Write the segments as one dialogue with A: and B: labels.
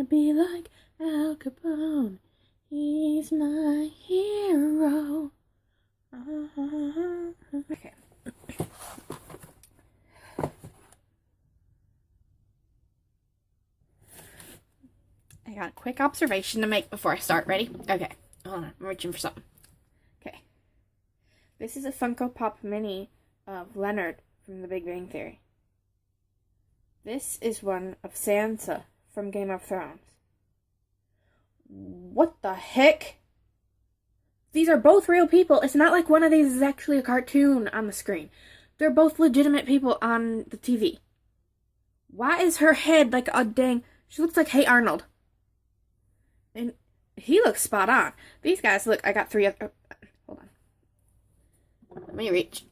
A: be like Al Capone. He's my hero. Okay. I got a quick observation to make before I start. Ready? Okay. Hold on. I'm reaching for something. Okay. This is a Funko Pop mini of Leonard from The Big Bang Theory. This is one of Sansa from Game of Thrones. What the heck? These are both real people. It's not like one of these is actually a cartoon on the screen. They're both legitimate people on the TV. Why is her head like a dang... She looks like Hey Arnold. And he looks spot on. These guys look... I got three other... hold on. Let me reach.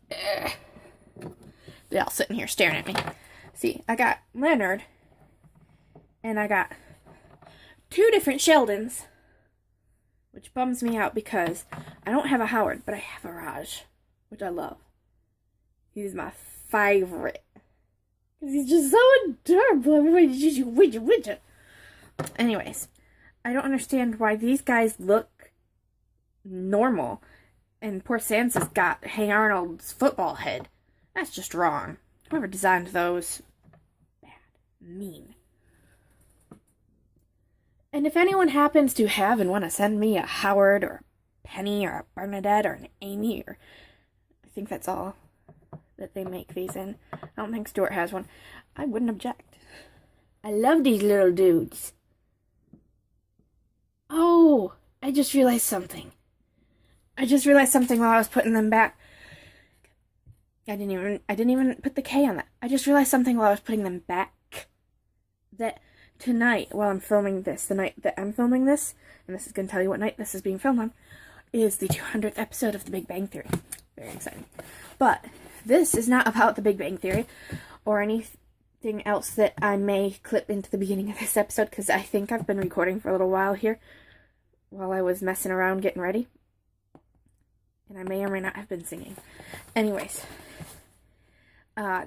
A: They're all sitting here staring at me. See, I got Leonard. And I got 2 different Sheldons. Which bums me out because I don't have a Howard, but I have a Raj. Which I love. He's my favorite. Because he's just so adorable. Anyways, I don't understand why these guys look normal. And poor Sansa's got Hey Arnold's football head. That's just wrong. Whoever designed those, bad, mean. And if anyone happens to have and want to send me a Howard or a Penny or a Bernadette or an Amy, or I think that's all that they make these in. I don't think Stuart has one. I wouldn't object. I love these little dudes. Oh, I just realized something. While I was putting them back. I didn't even put the K on that. I just realized something while I was putting them back. That tonight, while I'm filming this, the night that I'm filming this, and this is going to tell you what night this is being filmed on, is the 200th episode of The Big Bang Theory. Very exciting. But this is not about The Big Bang Theory or anything else that I may clip into the beginning of this episode, because I think I've been recording for a little while here while I was messing around getting ready. And I may or may not have been singing. Anyways,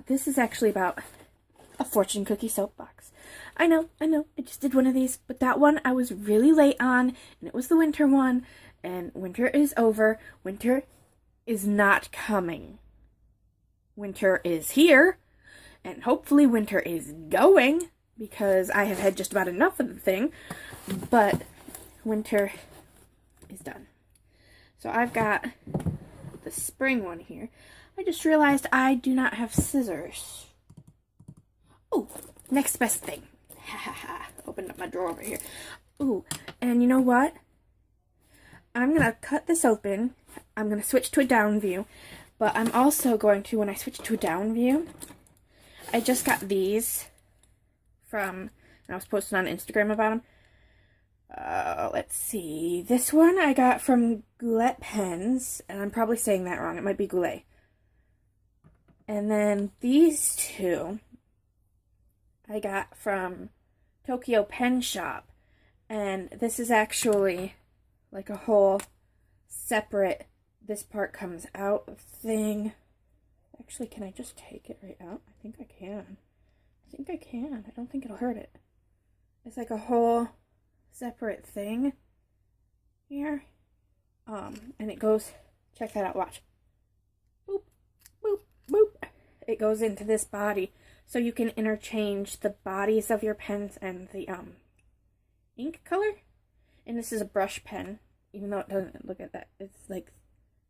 A: this is actually about a fortune cookie soapbox. I know, I just did one of these, but that one I was really late on, and it was the winter one, and winter is over. Winter is not coming. Winter is here, and hopefully winter is going, because I have had just about enough of the thing, but winter is done. So I've got the spring one here. I just realized I do not have scissors. Oh, next best thing. Ha ha ha. Opened up my drawer over here. Ooh, and you know what? I'm going to cut this open. I'm going to switch to a down view. But I'm also going to, when I switch to a down view, I just got these from, and I was posting on Instagram about them. Let's see. This one I got from Goulet Pens, and I'm probably saying that wrong. It might be Goulet. And then these 2 I got from Tokyo Pen Shop, and this is actually like a whole separate, this part comes out thing. Actually, can I just take it right out? I think I can. I don't think it'll hurt it. It's like a whole separate thing here. And it goes, check that out, watch. Boop, boop, boop. It goes into this body, so you can interchange the bodies of your pens and the ink color. And this is a brush pen, even though it doesn't look at that. It's like,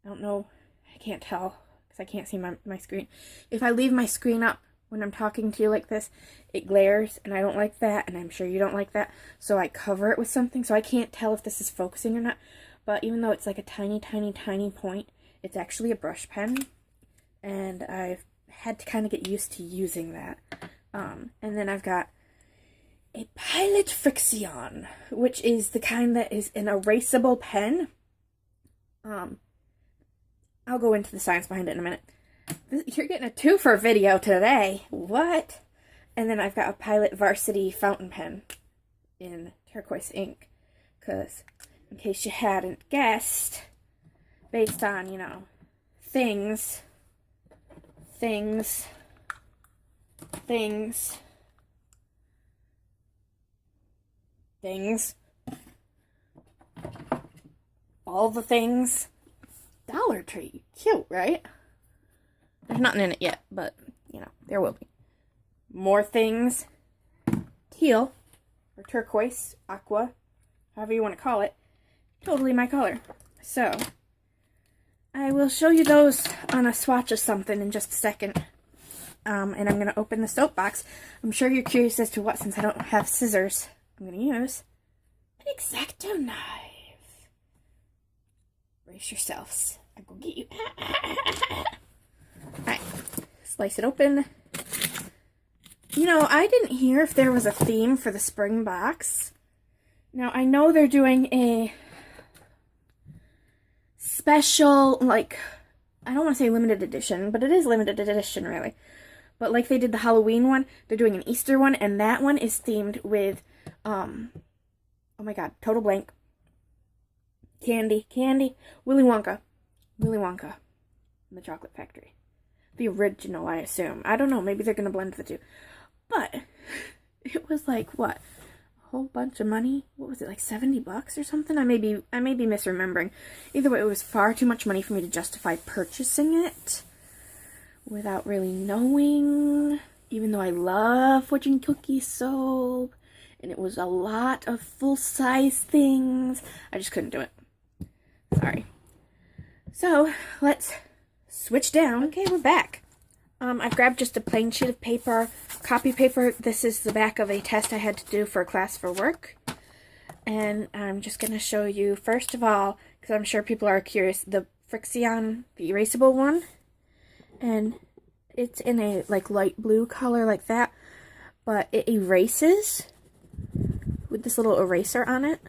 A: I don't know, I can't tell because I can't see my screen. If I leave my screen up when I'm talking to you like this, it glares, and I don't like that, and I'm sure you don't like that, so I cover it with something, so I can't tell if this is focusing or not. But even though it's like a tiny, tiny, tiny point, it's actually a brush pen, and I've had to kind of get used to using that. And then I've got a Pilot Frixion, which is the kind that is an erasable pen. I'll go into the science behind it in a minute. You're getting a 2 for video today. What? And then I've got a Pilot Varsity fountain pen in turquoise ink. Because, in case you hadn't guessed, based on, you know, things. things. All the things. Dollar Tree. Cute, right? There's nothing in it yet, but, you know, there will be. More things. Teal, or turquoise, aqua, however you want to call it. Totally my color. So, I will show you those on a swatch of something in just a second. And I'm going to open the soap box. I'm sure you're curious as to what, since I don't have scissors, I'm going to use an X-Acto knife. Brace yourselves. I'm going to get you. Alright, slice it open. You know, I didn't hear if there was a theme for the spring box. Now, I know they're doing a special, like, I don't want to say limited edition, but it is limited edition, really. But like they did the Halloween one, they're doing an Easter one, and that one is themed with, oh my god, total blank. Candy, Willy Wonka and the Chocolate Factory. The original, I assume. I don't know, maybe they're going to blend the two. But, it was like, what? A whole bunch of money? What was it, like $70 or something? I may be misremembering. Either way, it was far too much money for me to justify purchasing it without really knowing, even though I love Fortune Cookie soap, and it was a lot of full-size things. I just couldn't do it. Sorry. So, let's switch down. Okay, we're back. I've grabbed just a plain sheet of paper, copy paper. This is the back of a test I had to do for a class for work. And I'm just going to show you, first of all, because I'm sure people are curious, the Frixion, the erasable one. And it's in a like light blue color like that, but it erases with this little eraser on it.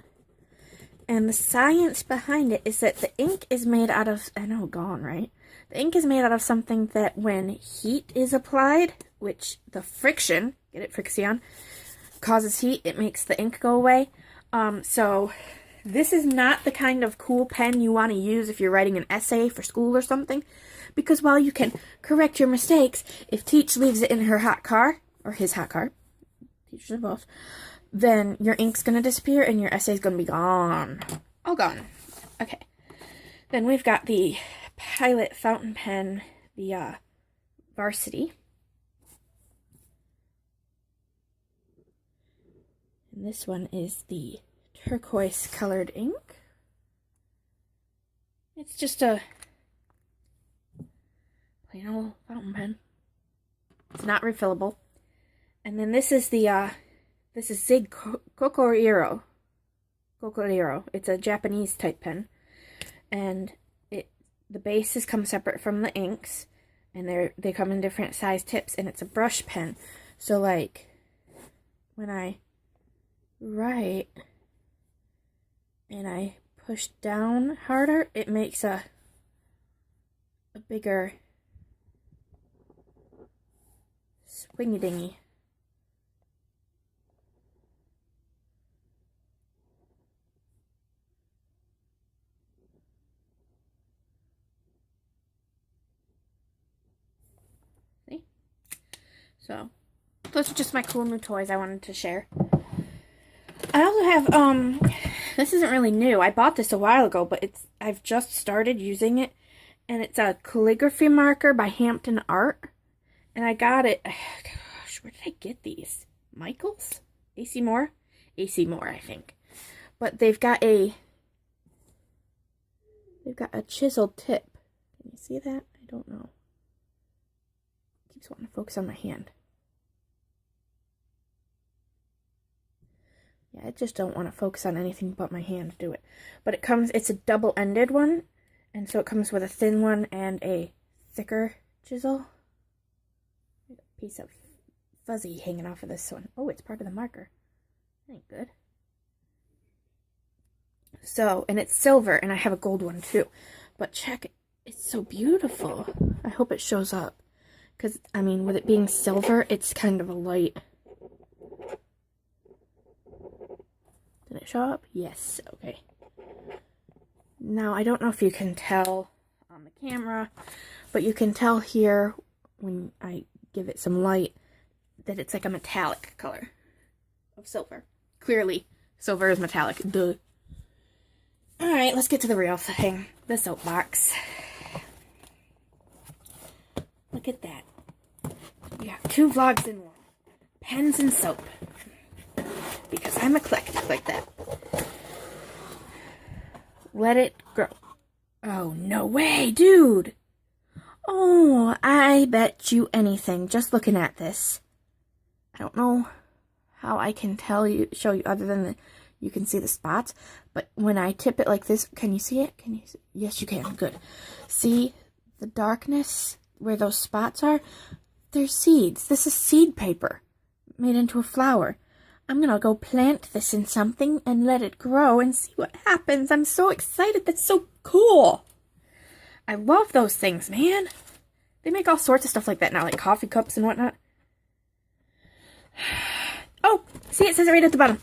A: And the science behind it is that the ink is made out of, I know, gone, right? The ink is made out of something that when heat is applied, which the friction, get it, Frixion, causes heat, it makes the ink go away. So this is not the kind of cool pen you want to use if you're writing an essay for school or something. Because while you can correct your mistakes, if Teach leaves it in her hot car, or his hot car, teachers are both, then your ink's going to disappear and your essay's going to be gone. All gone. Okay. Then we've got the Pilot fountain pen, the Varsity. And this one is the turquoise colored ink. It's just a plain old fountain pen. It's not refillable. And then this is the this is Zig Kokoriro. It's a Japanese type pen, and the bases come separate from the inks, and they come in different size tips, and it's a brush pen. So like when I write and I push down harder, it makes a bigger swingy dingy. See? So those are just my cool new toys I wanted to share. I also have, this isn't really new. I bought this a while ago, but I've just started using it. And it's a calligraphy marker by Hampton Art. And I got it, gosh, where did I get these? Michael's? AC Moore? AC Moore, I think. But they've got a chiseled tip. Can you see that? I don't know. It keeps wanting to focus on my hand. Yeah, I just don't want to focus on anything but my hand to do it. But it's a double-ended one. And so it comes with a thin one and a thicker chisel. A piece of fuzzy hanging off of this one. Oh, it's part of the marker. That ain't good. So, and it's silver, and I have a gold one too. But check it. It's so beautiful. I hope it shows up. Because, I mean, with it being silver, it's kind of a light. Did it show up? Yes. Okay. Now, I don't know if you can tell on the camera, but you can tell here when I give it some light that it's like a metallic color of silver. Clearly Silver is metallic. Duh. Alright, let's get to the real thing. The soapbox. Look at that. You have 2 vlogs in one. Pens and soap. Because I'm eclectic like that. Let it grow. Oh, no way, dude. Oh, I bet you anything just looking at this. I don't know how I can show you other than you can see the spots, but when I tip it like this, can you see it? Can you see? Yes, you can. Good. See the darkness where those spots are? They're seeds. This is seed paper made into a flower. I'm gonna go plant this in something and let it grow and see what happens. I'm so excited. That's so cool. I love those things, man. They make all sorts of stuff like that now, like coffee cups and whatnot. Oh, see, it says it right at the bottom.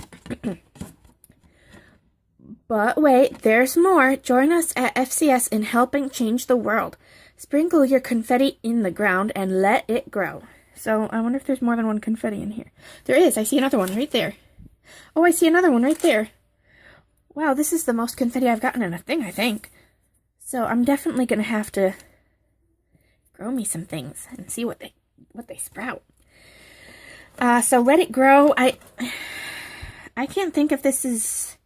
A: But wait, there's more. Join us at FCS in helping change the world. Sprinkle your confetti in the ground and let it grow. So, I wonder if there's more than one confetti in here. There is. I see another one right there. Oh, I see another one right there. Wow, this is the most confetti I've gotten in a thing, I think. So, I'm definitely going to have to grow me some things and see what they sprout. So, let it grow. I can't think if this is...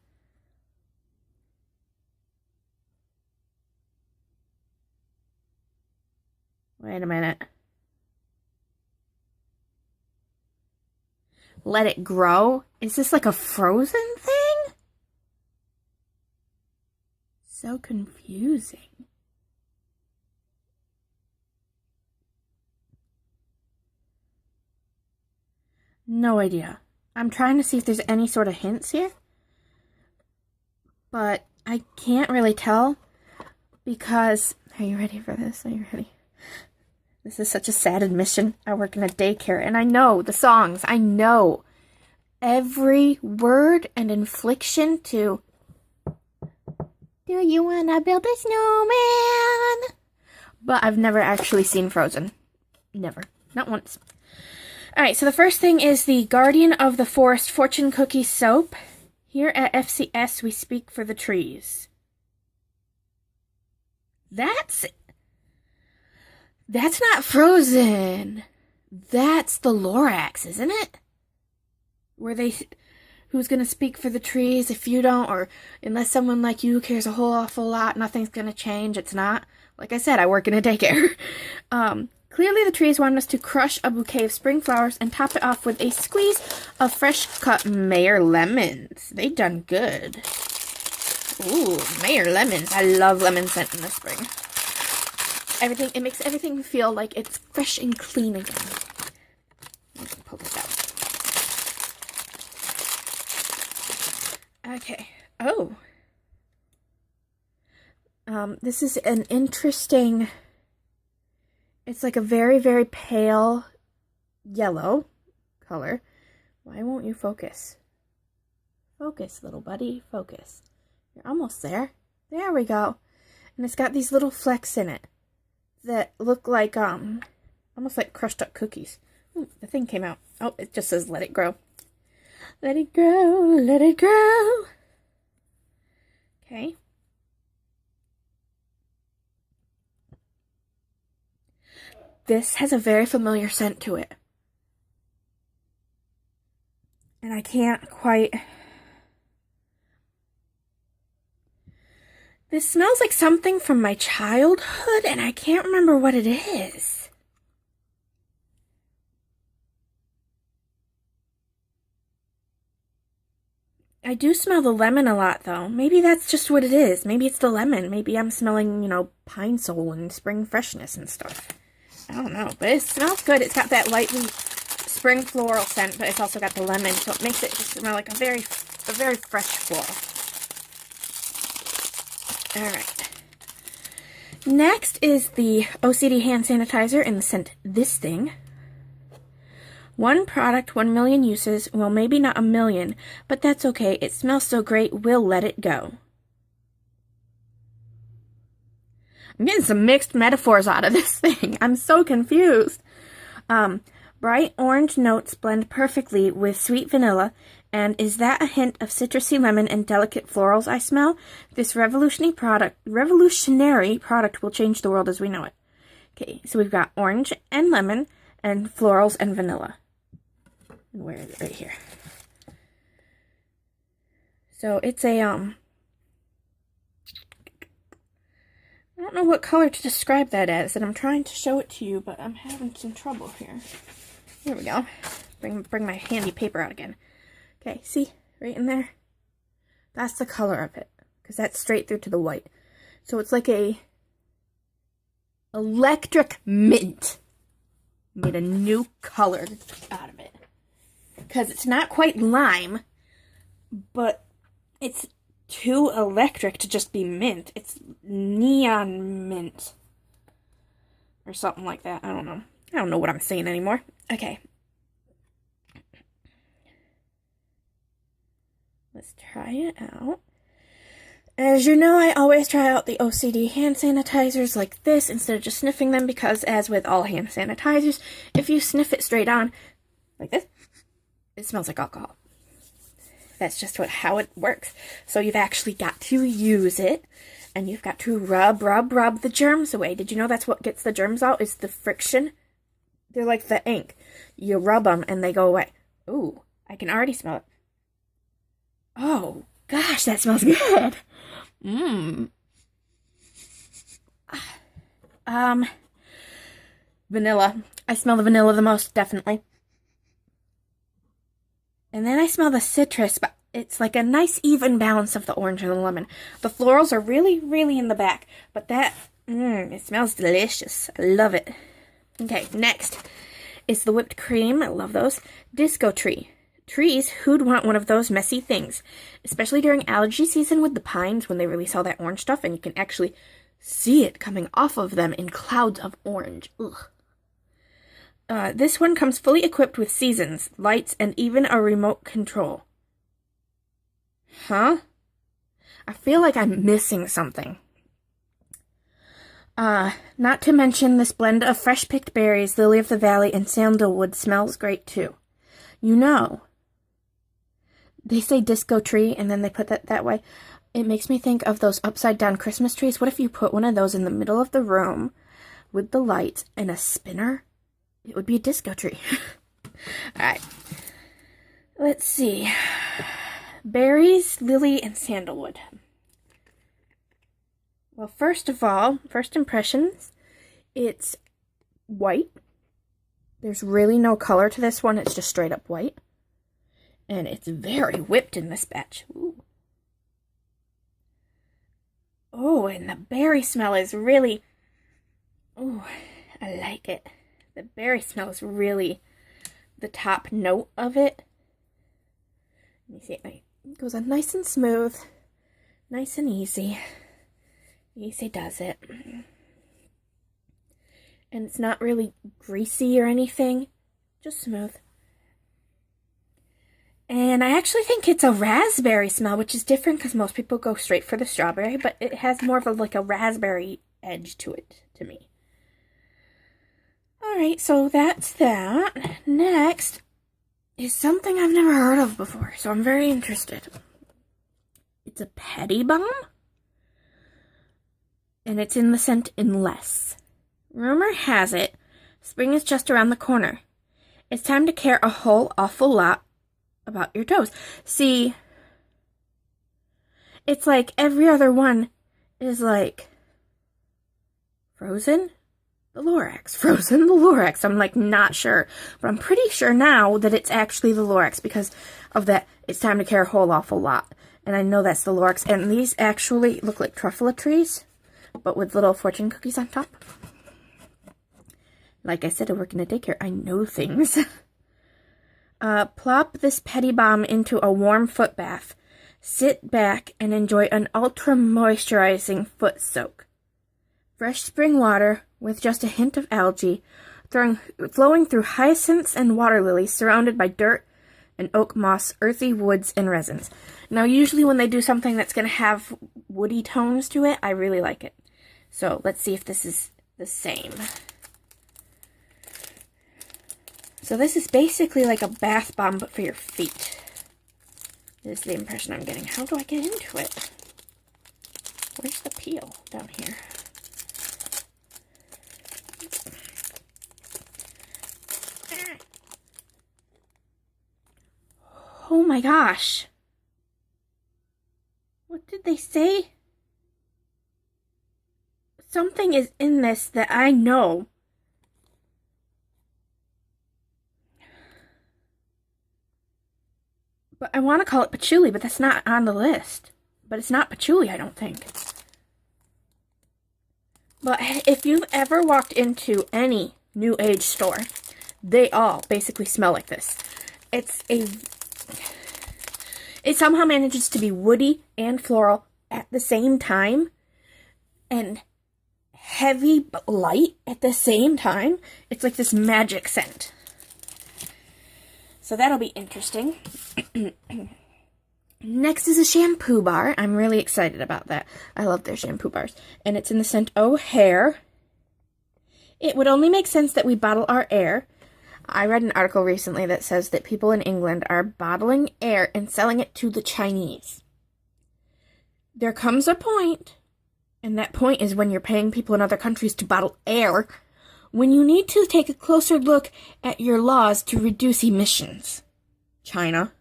A: Wait a minute. Let it grow? Is this like a frozen thing? So confusing. No idea. I'm trying to see if there's any sort of hints here. But I can't really tell because... Are you ready for this? Are you ready? This is such a sad admission. I work in a daycare, and I know the songs. I know every word and inflection to Do You Wanna Build a Snowman? But I've never actually seen Frozen. Never. Not once. Alright, so the first thing is the Guardian of the Forest Fortune Cookie Soap. Here at FCS, we speak for the trees. That's not Frozen. That's the Lorax, isn't it? Who's going to speak for the trees if you don't, or unless someone like you cares a whole awful lot, nothing's going to change. It's not. Like I said, I work in a daycare. Clearly the trees want us to crush a bouquet of spring flowers and top it off with a squeeze of fresh cut Mayer lemons. They done good. Ooh, Mayer lemons. I love lemon scent in the spring. It makes everything feel like it's fresh and clean again. Let me pull this out. Okay. Oh. This is an interesting... It's like a very, very pale yellow color. Why won't you focus? Focus, little buddy. Focus. You're almost there. There we go. And it's got these little flecks in it that look like, almost like crushed up cookies. Ooh, the thing came out. Oh, it just says, let it grow. Let it grow, let it grow. Okay. This has a very familiar scent to it. And I can't quite... This smells like something from my childhood, and I can't remember what it is. I do smell the lemon a lot, though. Maybe that's just what it is. Maybe it's the lemon. Maybe I'm smelling, pine sol and spring freshness and stuff. I don't know, but it smells good. It's got that lightly spring floral scent, but it's also got the lemon, so it makes it just smell like a very fresh floral. Alright. Next is the OCD Hand Sanitizer in the scent This Thing. One product, 1 million uses. Well, maybe not 1 million, but that's okay. It smells so great, we'll let it go. I'm getting some mixed metaphors out of this thing. I'm so confused. Bright orange notes blend perfectly with sweet vanilla And is that a hint of citrusy lemon and delicate florals I smell? This revolutionary product will change the world as we know it. Okay, so we've got orange and lemon and florals and vanilla. And where is it? Right here. So it's a, I don't know what color to describe that as, and I'm trying to show it to you, but I'm having some trouble here. Here we go. Bring my handy paper out again. Okay, see? Right in there? That's the color of it, because that's straight through to the white. So it's like a electric mint. Made a new color out of it. Because it's not quite lime, but it's too electric to just be mint. It's neon mint. Or something like that. I don't know. I don't know what I'm saying anymore. Okay. Let's try it out. As you know, I always try out the OCD hand sanitizers like this instead of just sniffing them because, as with all hand sanitizers, if you sniff it straight on, like this, it smells like alcohol. That's just how it works. So you've actually got to use it, and you've got to rub the germs away. Did you know that's what gets the germs out, is the friction? They're like the ink. You rub them, and they go away. Ooh, I can already smell it. Oh, gosh, that smells good. Vanilla. I smell the vanilla the most, definitely. And then I smell the citrus, but it's like a nice even balance of the orange and the lemon. The florals are really, really in the back, but that, it smells delicious. I love it. Okay, next is the whipped cream. I love those. Disco tree. Trees, who'd want one of those messy things? Especially during allergy season with the pines when they release all that orange stuff and you can actually see it coming off of them in clouds of orange. Ugh. This one comes fully equipped with seasons, lights, and even a remote control. Huh? I feel like I'm missing something. Not to mention this blend of fresh-picked berries, lily of the valley, and sandalwood smells great too. You know, they say disco tree, and then they put that way. It makes me think of those upside-down Christmas trees. What if you put one of those in the middle of the room with the lights and a spinner? It would be a disco tree. Alright. Let's see. Berries, lily, and sandalwood. Well, first of all, first impressions, it's white. There's really no color to this one. It's just straight up white. And it's very whipped in this batch. Ooh. Oh, and the berry smell is really... Ooh, I like it. The berry smell is really the top note of it. Let me see. It goes on nice and smooth. Nice and easy. Easy does it. And it's not really greasy or anything. Just smooth. And I actually think it's a raspberry smell, which is different because most people go straight for the strawberry, but it has more of a raspberry edge to it, to me. Alright, so that's that. Next is something I've never heard of before, so I'm very interested. It's a Petty Balm, and it's in the scent Unless. Rumor has it, spring is just around the corner. It's time to care a whole awful lot about your toes. See, it's like every other one is like Frozen the Lorax. Frozen the Lorax. I'm not sure, but I'm pretty sure now that it's actually the Lorax because of that. It's time to care a whole awful lot, and I know that's the Lorax. And these actually look like truffula trees, but with little fortune cookies on top. Like I said, I work in a daycare. I know things. Plop this Petty Balm into a warm foot bath. Sit back and enjoy an ultra-moisturizing foot soak. Fresh spring water with just a hint of algae, flowing through hyacinths and water lilies, surrounded by dirt and oak moss, earthy woods, and resins. Now, usually when they do something that's going to have woody tones to it, I really like it. So, let's see if this is the same. So this is basically like a bath bomb, but for your feet. is the impression I'm getting. How do I get into it? Where's the peel? Down here. Oh my gosh. What did they say? Something is in this that I know. But I want to call it patchouli, but that's not on the list. But it's not patchouli, I don't think. But if you've ever walked into any New Age store, they all basically smell like this. It somehow manages to be woody and floral at the same time, and heavy but light at the same time. It's like this magic scent. So that'll be interesting. Next is a shampoo bar. I'm really excited about that. I love their shampoo bars. And it's in the scent O'Hare. It would only make sense that we bottle our air. I read an article recently that says that people in England are bottling air and selling it to the Chinese. There comes a point, and that point is when you're paying people in other countries to bottle air, when you need to take a closer look at your laws to reduce emissions. China.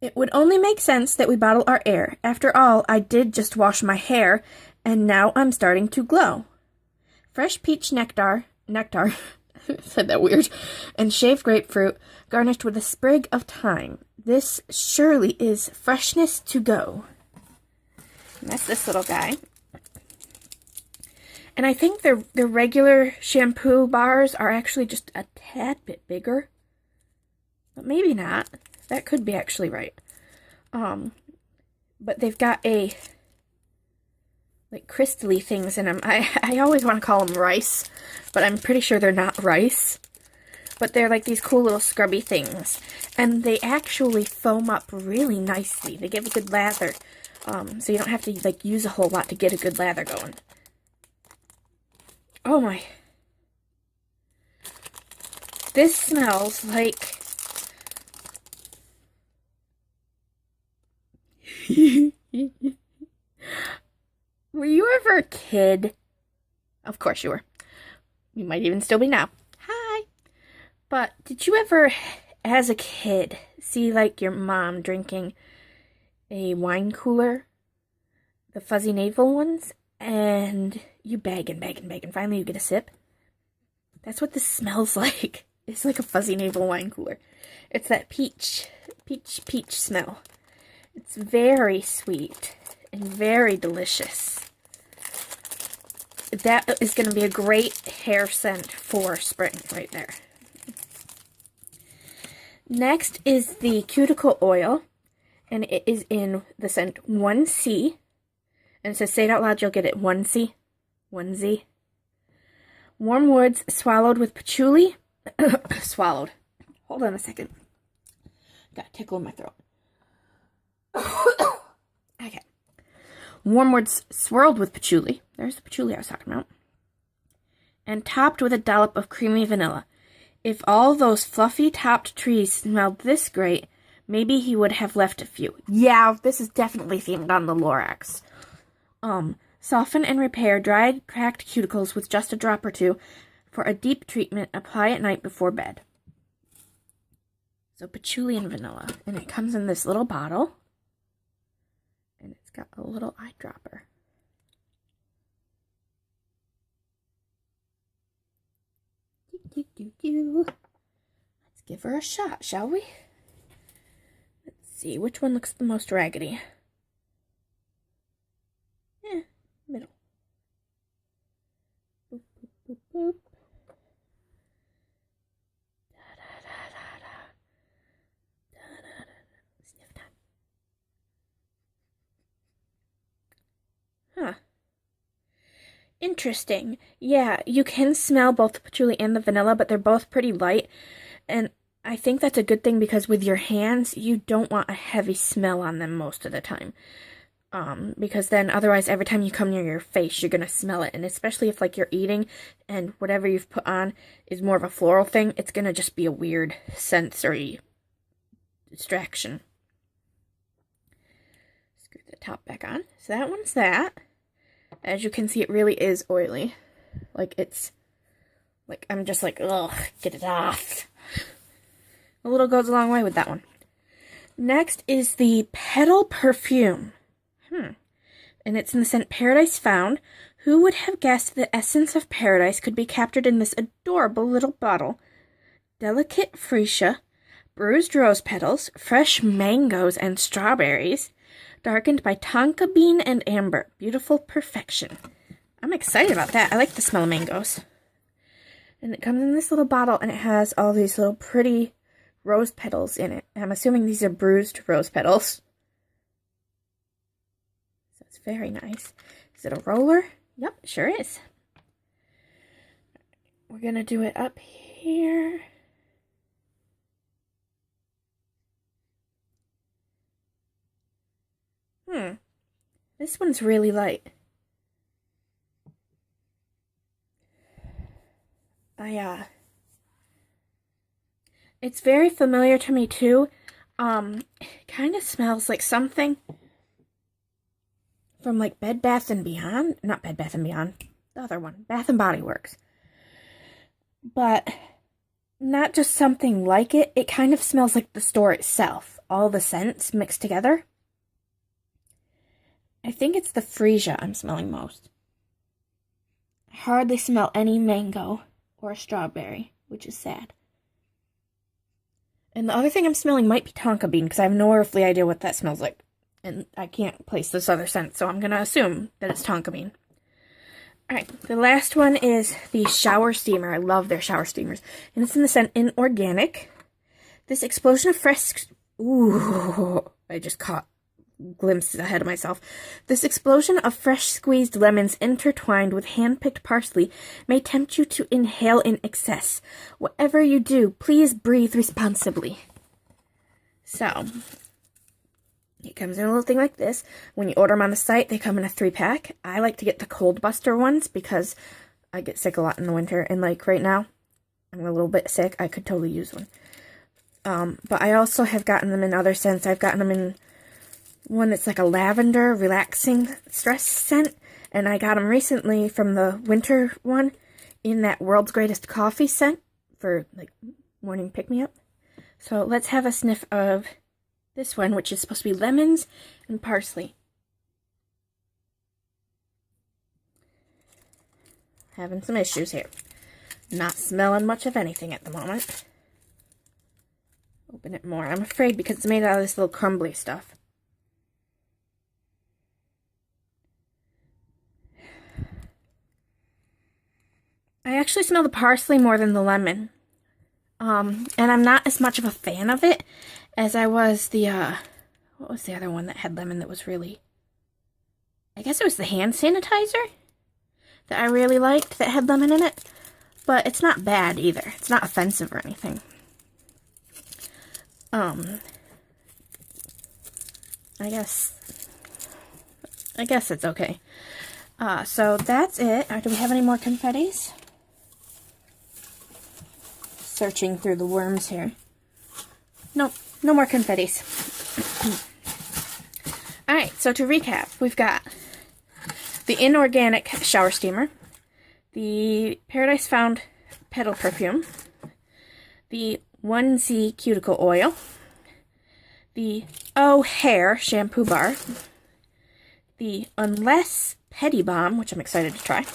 A: It would only make sense that we bottle our air. After all, I did just wash my hair, and now I'm starting to glow. Fresh peach nectar, said that weird, and shaved grapefruit, garnished with a sprig of thyme. This surely is freshness to go. And that's this little guy. And I think the regular shampoo bars are actually just a tad bit bigger. But maybe not. That could be actually right. But they've got like crystally things in them. I always want to call them rice, but I'm pretty sure they're not rice. But they're like these cool little scrubby things. And they actually foam up really nicely. They give a good lather. So you don't have to like use a whole lot to get a good lather going. Oh my. This smells like... Were you ever a kid? Of course you were. You might even still be now. Hi. But did you ever, as a kid, see like your mom drinking a wine cooler? The fuzzy navel ones? And you beg and beg and beg, and finally you get a sip. That's what this smells like. It's like a fuzzy navel wine cooler. It's that peach smell. It's very sweet and very delicious. That is going to be a great hair scent for spring right there. Next is the Cuticle Oil, and it is in the scent 1C. And it says, say it out loud, you'll get it. 1C. 1Z. Warm woods swallowed with patchouli. Swallowed. Hold on a second. Got a tickle in my throat. Okay. Warm woods swirled with patchouli. There's the patchouli I was talking about. And topped with a dollop of creamy vanilla. If all those fluffy topped trees smelled this great, maybe he would have left a few. Yeah, this is definitely themed on the Lorax. Soften and repair dried, cracked cuticles with just a drop or two. For a deep treatment, apply at night before bed. So patchouli and vanilla. And it comes in this little bottle. And it's got a little eyedropper. Let's give her a shot, shall we? Let's see, which one looks the most raggedy? Middle. Boop, boop, boop, boop. Da, da, da, da, da. Da, da, da. Sniff time. Huh. Interesting. Yeah, you can smell both the patchouli and the vanilla, but they're both pretty light. And I think that's a good thing because with your hands, you don't want a heavy smell on them most of the time. Because then otherwise every time you come near your face, you're going to smell it. And especially if like you're eating and whatever you've put on is more of a floral thing, it's going to just be a weird sensory distraction. top back on. So that one's that. As you can see, it really is oily. Like, it's, like, I'm just like, ugh, get it off. A little goes a long way with that one. Next is the Petal Perfume. And it's in the scent Paradise Found. Who would have guessed the essence of paradise could be captured in this adorable little bottle? Delicate freesia, bruised rose petals, fresh mangoes and strawberries, darkened by tonka bean and amber. Beautiful perfection. I'm excited about that. I like the smell of mangoes. And it comes in this little bottle, and it has all these little pretty rose petals in it. I'm assuming these are bruised rose petals. So it's very nice. Is it a roller? Yep, it sure is. We're going to do it up here. This one's really light. It's very familiar to me too. It kind of smells like something from like Bed Bath & Beyond. Not Bed Bath & Beyond. The other one. Bath & Body Works. But not just something like it. It kind of smells like the store itself. All the scents mixed together. I think it's the freesia I'm smelling most. I hardly smell any mango or strawberry, which is sad. And the other thing I'm smelling might be tonka bean, because I have no earthly idea what that smells like. And I can't place this other scent, so I'm going to assume that it's tonka bean. Alright, the last one is the shower steamer. I love their shower steamers. And it's in the scent Inorganic. This explosion of fresh... Ooh, I just caught glimpses ahead of myself. This explosion of fresh squeezed lemons intertwined with hand-picked parsley may tempt you to inhale in excess. Whatever you do, please breathe responsibly. So, it comes in a little thing like this. When you order them on the site, they come in a 3-pack. I like to get the Cold Buster ones because I get sick a lot in the winter. And like right now, I'm a little bit sick. I could totally use one. But I also have gotten them in other scents. I've gotten them in one that's like a lavender, relaxing stress scent. And I got them recently from the winter one in that World's Greatest Coffee scent for like morning pick-me-up. So let's have a sniff of this one, which is supposed to be lemons and parsley. Having some issues here. Not smelling much of anything at the moment. Open it more. I'm afraid because it's made out of this little crumbly stuff. I actually smell the parsley more than the lemon. And I'm not as much of a fan of it as I was the, what was the other one that had lemon that was really, I guess it was the hand sanitizer that I really liked that had lemon in it. But it's not bad either. It's not offensive or anything. I guess it's okay. So that's it. Do we have any more confettis? Searching through the worms here. Nope, no more confettis. Alright, so to recap, we've got the Inorganic Shower Steamer, the Paradise Found Petal Perfume, the 1Z Cuticle Oil, the Hair Shampoo Bar, the Unless Petty Bomb, which I'm excited to try,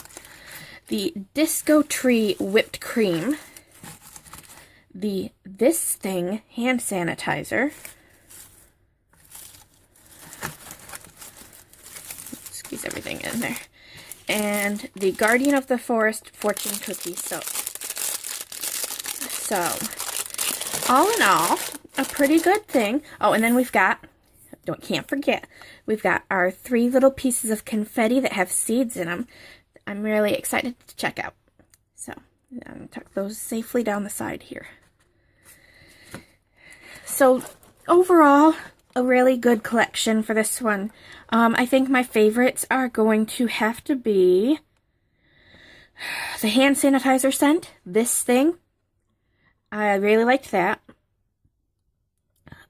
A: the Disco Tree Whipped Cream, the This Thing Hand Sanitizer, squeeze everything in there, and the Guardian of the Forest Fortune Cookie Soap. So, all in all, a pretty good thing. Oh, and then we've got, can't forget, we've got our 3 little pieces of confetti that have seeds in them. I'm really excited to check out. So, I'm going to tuck those safely down the side here. So, overall, a really good collection for this one. I think my favorites are going to have to be the hand sanitizer scent, This Thing. I really liked that.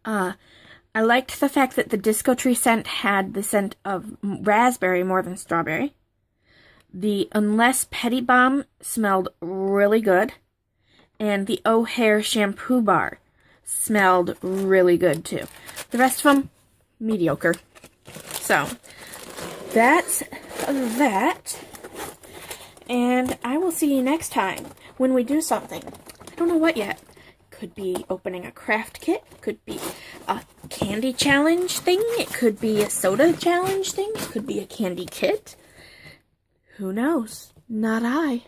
A: I I liked the fact that the Disco Tree scent had the scent of raspberry more than strawberry. The Unless Petty Balm smelled really good. And the O'Hare Shampoo Bar smelled really good too. The rest of them, mediocre. So, that's that. And I will see you next time when we do something. I don't know what yet. Could be opening a craft kit. Could be a candy challenge thing. It could be a soda challenge thing. It could be a candy kit. Who knows? Not I.